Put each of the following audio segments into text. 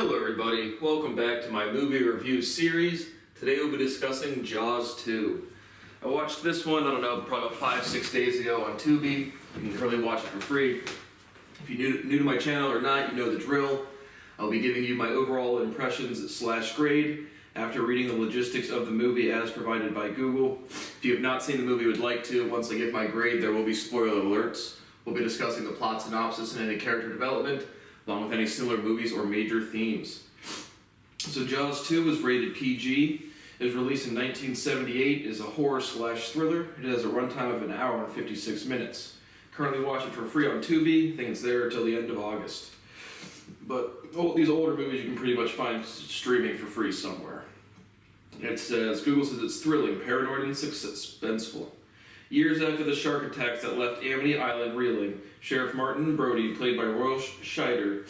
Hello everybody, welcome back to my movie review series. Today we'll be discussing Jaws 2. I watched this one, I don't know, probably about 5-6 days ago on Tubi. You can currently watch it for free. If you're new to my channel or not, you know the drill. I'll be giving you my overall impressions / grade after reading the logistics of the movie as provided by Google. If you have not seen the movie and would like to, once I give my grade, there will be spoiler alerts. We'll be discussing the plot synopsis and any character development, along with any similar movies or major themes. So Jaws 2 was rated PG. It was released in 1978, is a horror / thriller. It has a runtime of 1 hour and 56 minutes. Currently watch it for free on Tubi. I think it's there until the end of August. But these older movies you can pretty much find streaming for free somewhere. It says, Google says it's thrilling, paranoid, and suspenseful. Years after the shark attacks that left Amity Island reeling, Sheriff Martin Brody, played by Roy Scheider,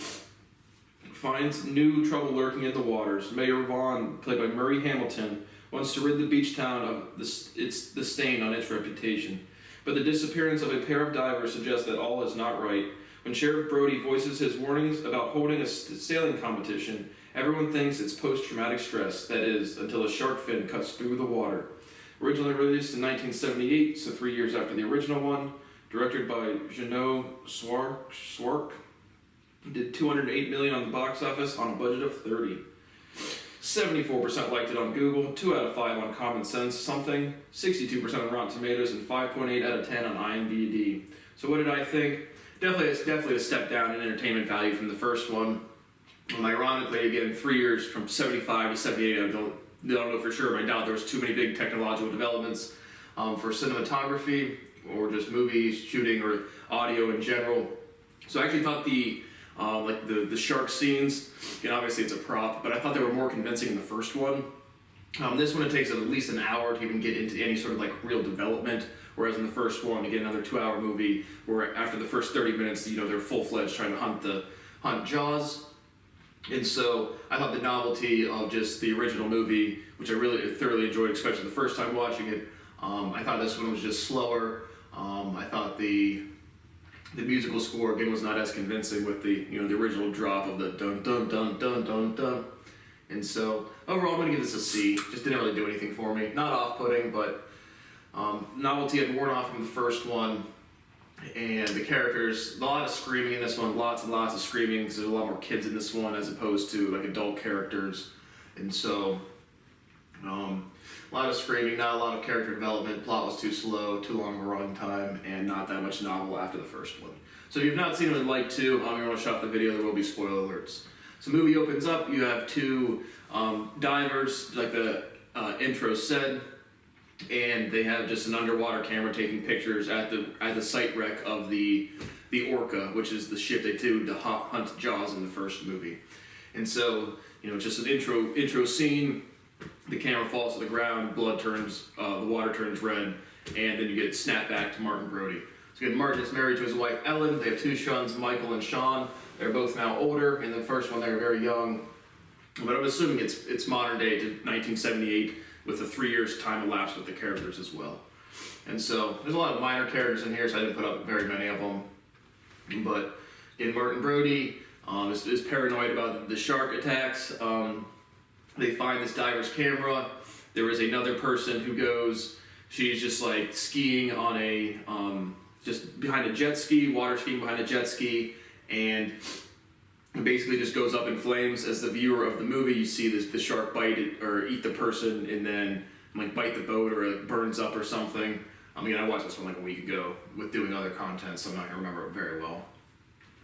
finds new trouble lurking in the waters. Mayor Vaughn, played by Murray Hamilton, wants to rid the beach town of the stain on its reputation. But the disappearance of a pair of divers suggests that all is not right. When Sheriff Brody voices his warnings about holding a sailing competition, everyone thinks it's post-traumatic stress, that is, until a shark fin cuts through the water. Originally released in 1978, so 3 years after the original one. Directed by Jeannot Szwarc. Did $208 million on the box office on a budget of $30. 74% liked it on Google, 2 out of 5 on Common Sense Something, 62% on Rotten Tomatoes, and 5.8 out of 10 on IMDb. So what did I think? Definitely a step down in entertainment value from the first one. Ironically, again, 3 years from 75 to 78, I don't know for sure, but I doubt there was too many big technological developments for cinematography or just movies, shooting, or audio in general. So I actually thought the shark scenes, obviously it's a prop, but I thought they were more convincing in the first one. This one, it takes at least an hour to even get into any sort of real development, whereas in the first one, again, another 2-hour movie where after the first 30 minutes, they're full-fledged trying to hunt Jaws. And so I thought the novelty of just the original movie, which I really thoroughly enjoyed, especially the first time watching it, I thought this one was just slower. I thought the musical score again was not as convincing with the the original drop of the dun dun dun dun dun dun. And so overall, I'm gonna give this a C. Just didn't really do anything for me. Not off-putting, but novelty had worn off from the first one. And the characters, a lot of screaming in this one, lots and lots of screaming, because there's a lot more kids in this one as opposed to adult characters. And so, a lot of screaming, not a lot of character development, plot was too slow, too long of a run time, and not that much novel after the first one. So if you've not seen it and would like to, I'm going to rush off the video, there will be spoiler alerts. So the movie opens up, you have two divers, like the intro said, and they have just an underwater camera taking pictures at the site wreck of the Orca, which is the ship they do to hunt Jaws in the first movie. And so, just an intro scene, the camera falls to the ground, blood turns, the water turns red, and then you get snapped back to Martin Brody. So again, Martin is married to his wife Ellen. They have 2 sons, Michael and Sean. They're both now older. In the first one, they were very young, but I'm assuming it's modern day to 1978. With the 3 years time elapsed with the characters as well. And so there's a lot of minor characters in here, so I didn't put up very many of them. But again, Martin Brody is paranoid about the shark attacks. They find this diver's camera. There is another person who goes, she's just skiing on just behind a jet ski, water skiing behind a jet ski, and it basically just goes up in flames. As the viewer of the movie, you see the shark bite it or eat the person and then bite the boat, or it burns up or something. I watched this one a week ago with doing other content, so I'm not going to remember it very well.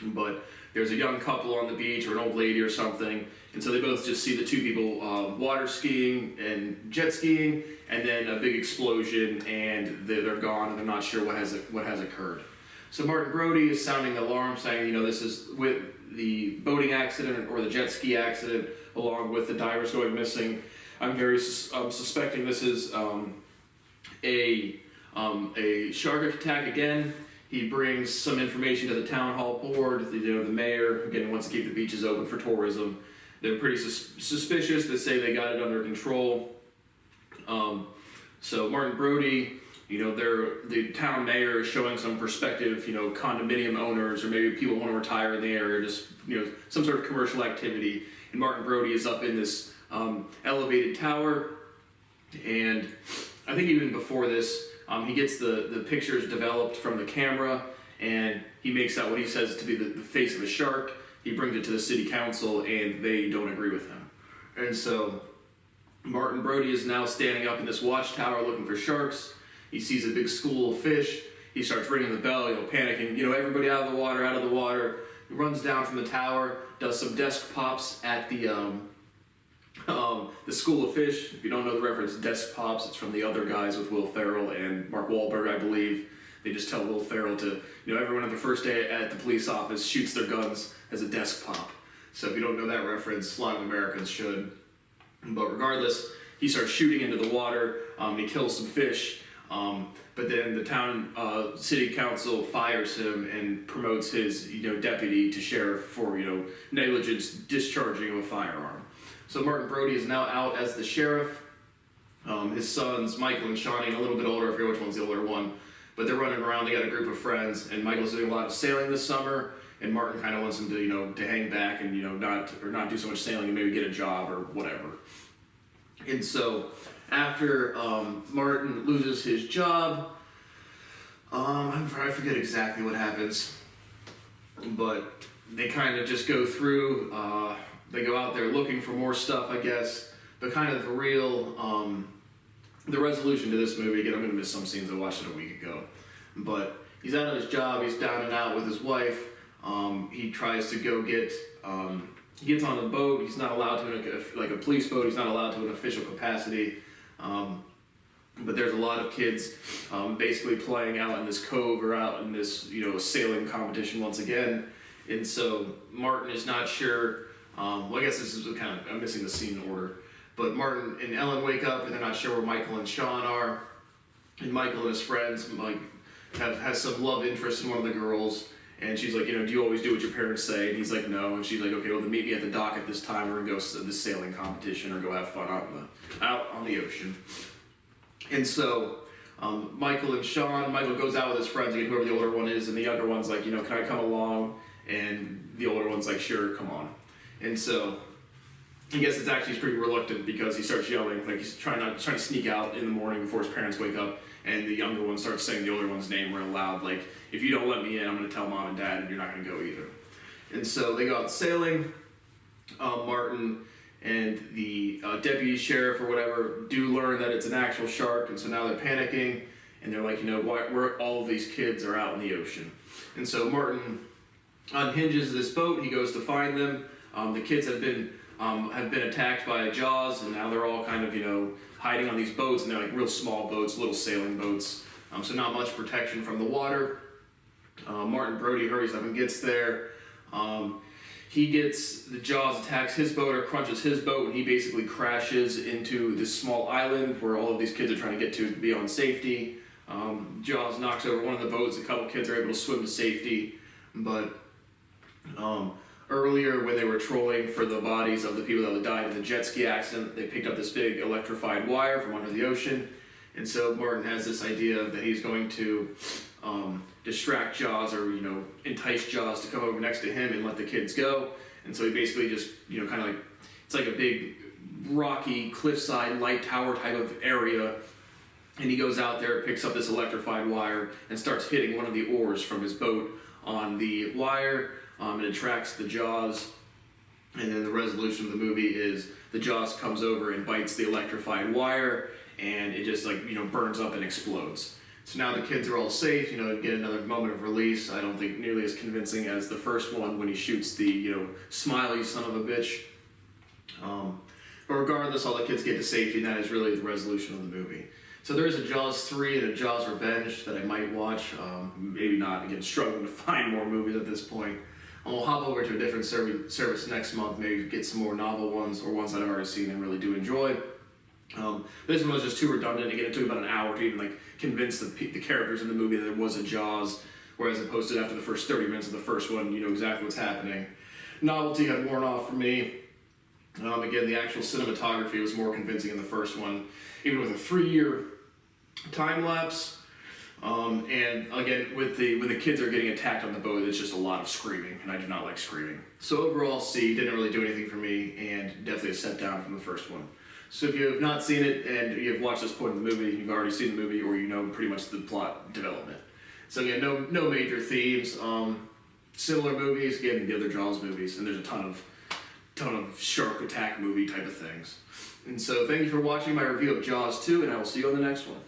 But there's a young couple on the beach, or an old lady or something, and so they both just see the 2 people water skiing and jet skiing, and then a big explosion, and they're gone, and they're not sure what has occurred. So Martin Brody is sounding the alarm, saying, this is with the boating accident or the jet ski accident, along with the divers going missing. I'm very suspecting this is a shark attack again. He brings some information to the town hall board. The mayor again wants to keep the beaches open for tourism. They're pretty suspicious. They say they got it under control. So Martin Brody the town mayor is showing some prospective, condominium owners or maybe people who want to retire in the area, just, some sort of commercial activity. And Martin Brody is up in this elevated tower, and I think even before this, he gets the pictures developed from the camera, and he makes out what he says to be the face of a shark. He brings it to the city council, and they don't agree with him. And so Martin Brody is now standing up in this watchtower looking for sharks. He sees a big school of fish. He starts ringing the bell, panicking, everybody out of the water, out of the water. He runs down from the tower, does some desk pops at the School of Fish. If you don't know the reference, Desk Pops, it's from The Other Guys with Will Ferrell and Mark Wahlberg, I believe. They just tell Will Ferrell to, everyone on the first day at the police office shoots their guns as a desk pop. So if you don't know that reference, a lot of Americans should. But regardless, he starts shooting into the water, he kills some fish, but then the town city council fires him and promotes his deputy to sheriff for negligence discharging of a firearm. So Martin Brody is now out as the sheriff. His sons, Michael and Shawnee, a little bit older, I forget which one's the older one, but they're running around, they got a group of friends, and Michael's doing a lot of sailing this summer, and Martin kind of wants him to hang back and not do so much sailing and maybe get a job or whatever. And so after Martin loses his job, I forget exactly what happens, but they kind of just go through, they go out there looking for more stuff, I guess, but kind of the resolution to this movie, again, I'm going to miss some scenes, I watched it a week ago, but he's out of his job, he's down and out with his wife, he tries to go get, he gets on a boat, he's not allowed to, like a police boat, he's not allowed to in an official capacity, but there's a lot of kids basically playing out in this cove or out in this, sailing competition once again, and so Martin is not sure. I guess this is I'm missing the scene order. But Martin and Ellen wake up and they're not sure where Michael and Sean are. And Michael and his friends has some love interest in one of the girls. And she's like, do you always do what your parents say? And he's like, no. And she's like, okay, well then meet me at the dock at this time. We're gonna go to this sailing competition or go have fun out on the ocean. And so Michael goes out with his friends, again, whoever the older one is, and the younger one's like, can I come along? And the older one's like, sure, come on. And so, I guess he's pretty reluctant because he starts yelling, like he's trying to sneak out in the morning before his parents wake up, and the younger one starts saying the older one's name real loud, like, if you don't let me in, I'm going to tell mom and dad, and you're not going to go either. And so they go out sailing. Martin and the deputy sheriff or whatever do learn that it's an actual shark, and so now they're panicking, and they're like, where all of these kids are out in the ocean. And so Martin unhinges this boat, he goes to find them. The kids have been attacked by Jaws, and now they're all kind of, hiding on these boats, and they're like real small boats, little sailing boats, so not much protection from the water. Martin Brody hurries up and gets there. The Jaws attacks his boat or crunches his boat, and he basically crashes into this small island where all of these kids are trying to get to be on safety. Jaws knocks over one of the boats, a couple kids are able to swim to safety, but earlier, when they were trolling for the bodies of the people that had died in the jet ski accident, they picked up this big electrified wire from under the ocean. And so Martin has this idea that he's going to distract Jaws or, entice Jaws to come over next to him and let the kids go. And so he basically just, kind of like, it's like a big rocky cliffside light tower type of area. And he goes out there, picks up this electrified wire, and starts hitting one of the oars from his boat on the wire. It attracts the Jaws, and then the resolution of the movie is the Jaws comes over and bites the electrified wire, and it just burns up and explodes. So now the kids are all safe, get another moment of release. I don't think nearly as convincing as the first one when he shoots the, smiley son of a bitch. But regardless, all the kids get to safety, and that is really the resolution of the movie. So there is a Jaws 3 and a Jaws Revenge that I might watch, maybe not, again, struggling to find more movies at this point. We'll hop over to a different service next month, maybe get some more novel ones or ones that I've already seen and really do enjoy. This one was just too redundant. Again, it took about an hour to even convince the characters in the movie that there was a Jaws, whereas opposed to after the first 30 minutes of the first one, you know exactly what's happening. Novelty had worn off for me. Again, the actual cinematography was more convincing in the first one. Even with a 3-year time lapse, And again, when the kids are getting attacked on the boat, it's just a lot of screaming, and I do not like screaming. So overall, C didn't really do anything for me, and definitely a step down from the first one. So if you have not seen it and you have watched this point in the movie, you've already seen the movie, or you know pretty much the plot development. So again, no major themes. Similar movies, again, the other Jaws movies, and there's a ton of shark attack movie type of things. And so thank you for watching my review of Jaws 2, and I will see you on the next one.